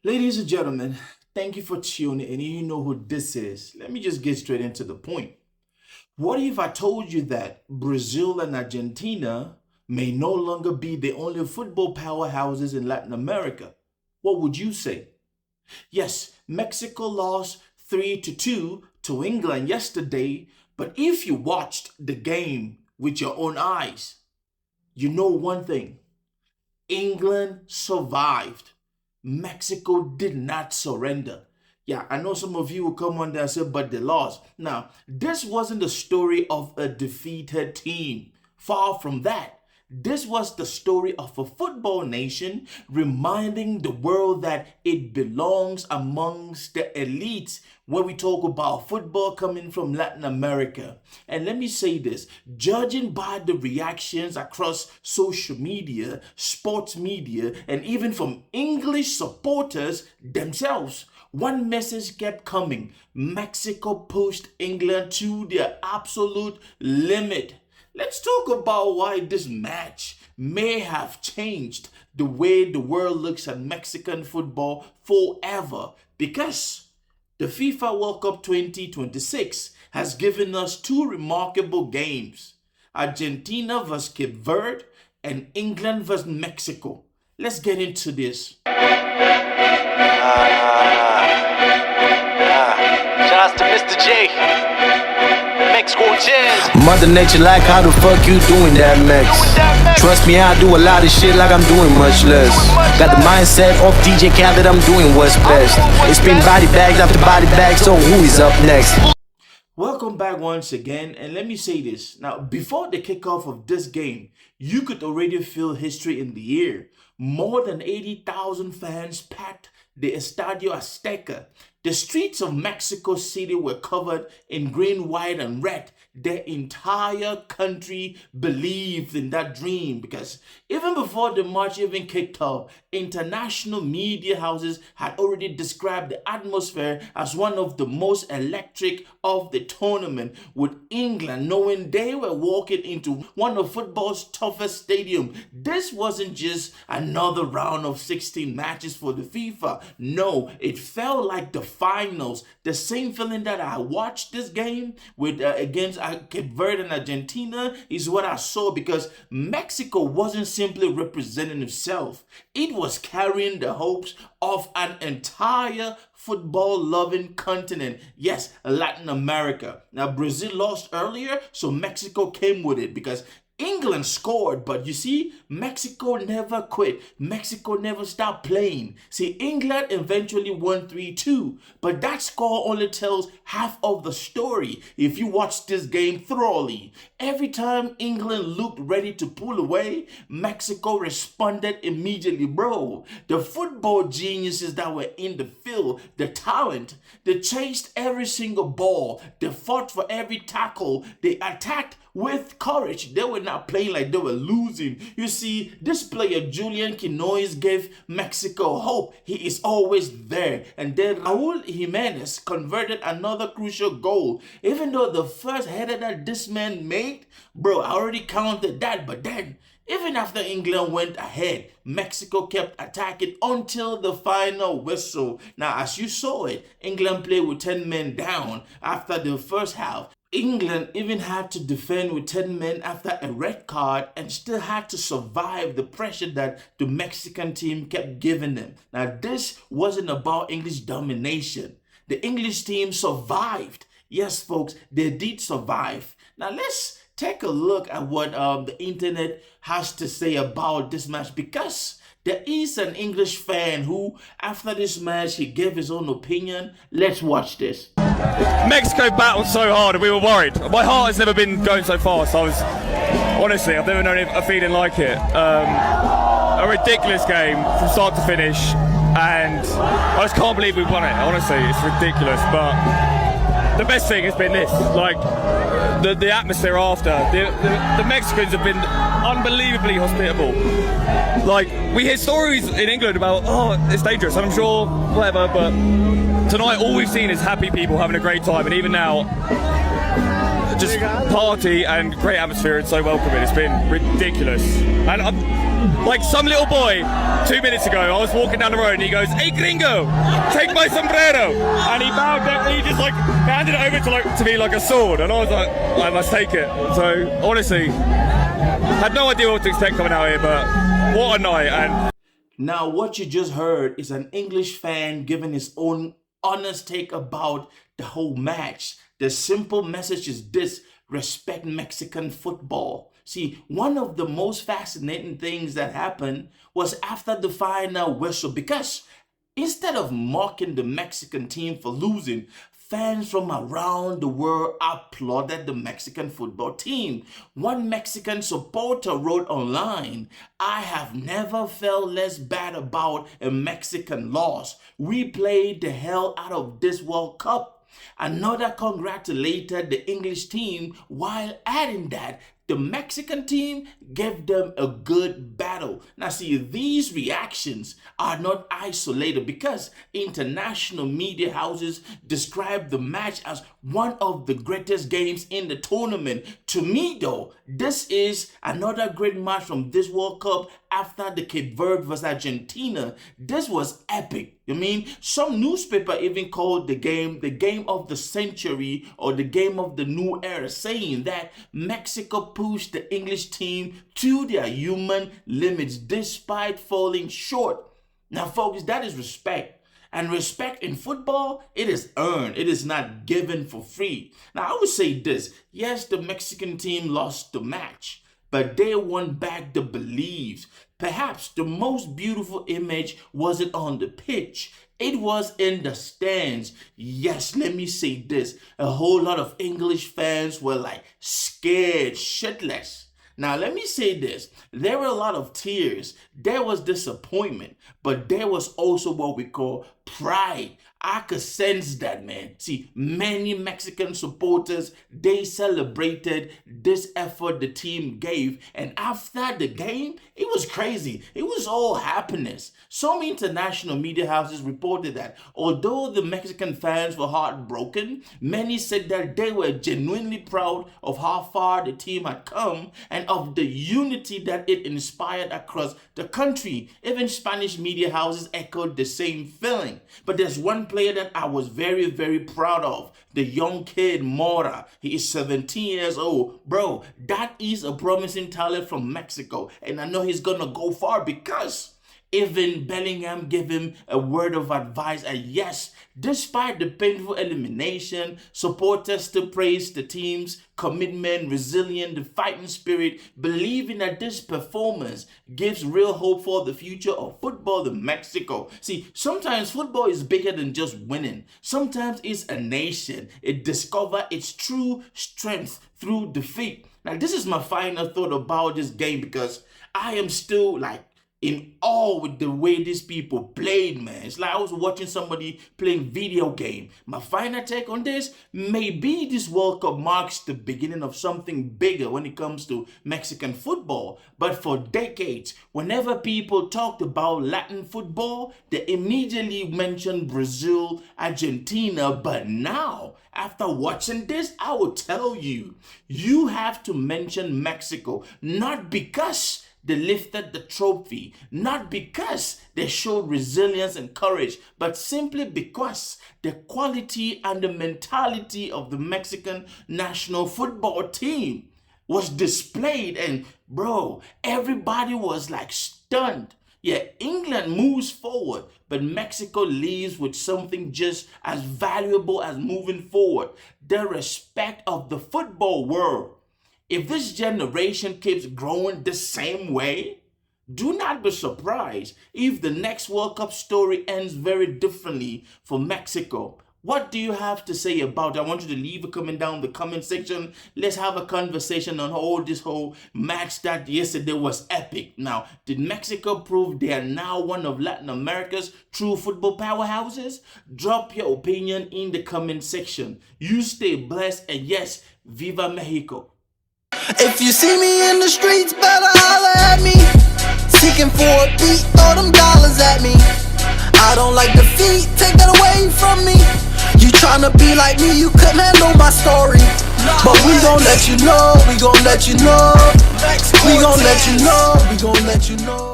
Ladies and gentlemen, thank you for tuning in. You know who this is. Let me just get straight into the point. What if I told you that Brazil and Argentina may no longer be the only football powerhouses in Latin America? What would you say? Yes, Mexico lost 3-2 to England yesterday, but if you watched the game with your own eyes, you know one thing. England survived. Mexico did not surrender. Yeah, I know some of you will come on there and say, but they lost. Now, this wasn't the story of a defeated team. Far from that. This was the story of a football nation reminding the world that it belongs amongst the elites when we talk about football coming from Latin America. And let me say this, judging by the reactions across social media, sports media, and even from English supporters themselves, one message kept coming. Mexico pushed England to their absolute limit. Let's talk about why this match may have changed the way the world looks at Mexican football forever. Because the FIFA World Cup 2026 has given us two remarkable games. Argentina vs Cape Verde and England vs Mexico. Let's get into this. Shout out to Mr. J. Mother Nature like, how the fuck you doing that, Max? Trust me, I do a lot of shit like I'm doing much less. Got the mindset of DJ Khaled, I'm doing what's best. It's been body bags after body bags, so who is up next? Welcome back once again, and let me say this. Now, before the kickoff of this game, you could already feel history in the air. More than 80,000 fans packed the Estadio Azteca. The streets of Mexico City were covered in green, white, and red. The entire country believed in that dream because even before the match even kicked off, international media houses had already described the atmosphere as one of the most electric of the tournament, with England knowing they were walking into one of football's toughest stadiums. This wasn't just another round of 16 matches for the FIFA. No, it felt like the finals. The same feeling that I watched this game with against Cape Verde and Argentina is what I saw, because Mexico wasn't simply representing itself. It was carrying the hopes of an entire football-loving continent. Yes, Latin America. Now, Brazil lost earlier, so Mexico came with it because England scored, but you see, Mexico never quit. Mexico never stopped playing. See, England eventually won 3-2, but that score only tells half of the story if you watch this game thoroughly. Every time England looked ready to pull away, Mexico responded immediately, bro. The football geniuses that were in the field, the talent, they chased every single ball, they fought for every tackle, they attacked with courage. They were not playing like they were losing. You see, this player, Julian Quinones, gave Mexico hope. He is always there. And then Raul Jimenez converted another crucial goal. Even though the first header that this man made, bro, I already counted that. But then, even after England went ahead, Mexico kept attacking until the final whistle. Now, as you saw it, England played with 10 men down after the first half. England even had to defend with 10 men after a red card and still had to survive the pressure that the Mexican team kept giving them. Now, this wasn't about English domination. The English team survived. Yes, folks, they did survive. Now, let's take a look at what the internet has to say about this match, because there is an English fan who, after this match, he gave his own opinion. Let's watch this. Mexico battled so hard and we were worried. My heart has never been going so fast. Honestly, I've never known a feeling like it. A ridiculous game from start to finish, and I just can't believe we won it. Honestly, it's ridiculous. But the best thing has been this, like the atmosphere after. The Mexicans have been unbelievably hospitable. Like, we hear stories in England about, oh, it's dangerous, I'm sure, whatever, but tonight all we've seen is happy people having a great time, and even now, just party and great atmosphere and so welcoming. It's been ridiculous. And Like some little boy, 2 minutes ago, I was walking down the road and he goes, "Hey gringo, take my sombrero." And he bowed down, and he just like handed it over to me like a sword. And I was like, I must take it. So honestly, had no idea what to expect coming out here, but what a night. And now what you just heard is an English fan giving his own honest take about the whole match. The simple message is this: respect Mexican football. See, one of the most fascinating things that happened was after the final whistle, because instead of mocking the Mexican team for losing, fans from around the world applauded the Mexican football team. One Mexican supporter wrote online, "I have never felt less bad about a Mexican loss. We played the hell out of this World Cup." Another congratulated the English team while adding that the Mexican team gave them a good battle. Now see, these reactions are not isolated, because international media houses describe the match as one of the greatest games in the tournament. To me though, this is another great match from this World Cup after the Cape Verde vs Argentina. This was epic. I mean, some newspaper even called the game of the century, or the game of the new era, saying that Mexico pushed the English team to their human limits despite falling short. Now folks, that is respect. And respect in football, it is earned. It is not given for free. Now I would say this: yes, the Mexican team lost the match, but they won back the beliefs. Perhaps the most beautiful image wasn't on the pitch, it was in the stands. Yes, let me say this: a whole lot of English fans were like scared shitless. Now let me say this: there were a lot of tears, there was disappointment, but there was also what we call pride. I could sense that, man. See, many Mexican supporters, they celebrated this effort the team gave, and after the game, it was crazy. It was all happiness. Some international media houses reported that although the Mexican fans were heartbroken, many said that they were genuinely proud of how far the team had come and of the unity that it inspired across the country. Even Spanish media houses echoed the same feeling. But there's one player that I was very, very proud of. The young kid, Mora. He is 17 years old. Bro, that is a promising talent from Mexico. And I know he's gonna go far, because even Bellingham gave him a word of advice. And yes, despite the painful elimination, supporters still praised the team's commitment, resilience, the fighting spirit, believing that this performance gives real hope for the future of football in Mexico. See, sometimes football is bigger than just winning. Sometimes it's a nation. It discovers its true strength through defeat. Now, this is my final thought about this game, because I am still like in awe with the way these people played, man. It's like I was watching somebody playing video game. My final take on this: maybe this World Cup marks the beginning of something bigger when it comes to Mexican football. But for decades, whenever people talked about Latin football, they immediately mentioned Brazil, Argentina. But now, after watching this, I will tell you, you have to mention Mexico, not because they lifted the trophy, not because they showed resilience and courage, but simply because the quality and the mentality of the Mexican national football team was displayed. And bro, everybody was like stunned. Yeah, England moves forward, but Mexico leaves with something just as valuable as moving forward: the respect of the football world. If this generation keeps growing the same way, do not be surprised if the next World Cup story ends very differently for Mexico. What do you have to say about it? I want you to leave a comment down in the comment section. Let's have a conversation on this whole match that yesterday was epic. Now, did Mexico prove they are now one of Latin America's true football powerhouses? Drop your opinion in the comment section. You stay blessed, and yes, Viva Mexico. If you see me in the streets, better holler at me. Seeking for a beat, throw them dollars at me. I don't like defeat, take that away from me. You tryna be like me, you couldn't handle my story. But we gon' let you know, we gon' let you know. We gon' let you know, we gon' let you know.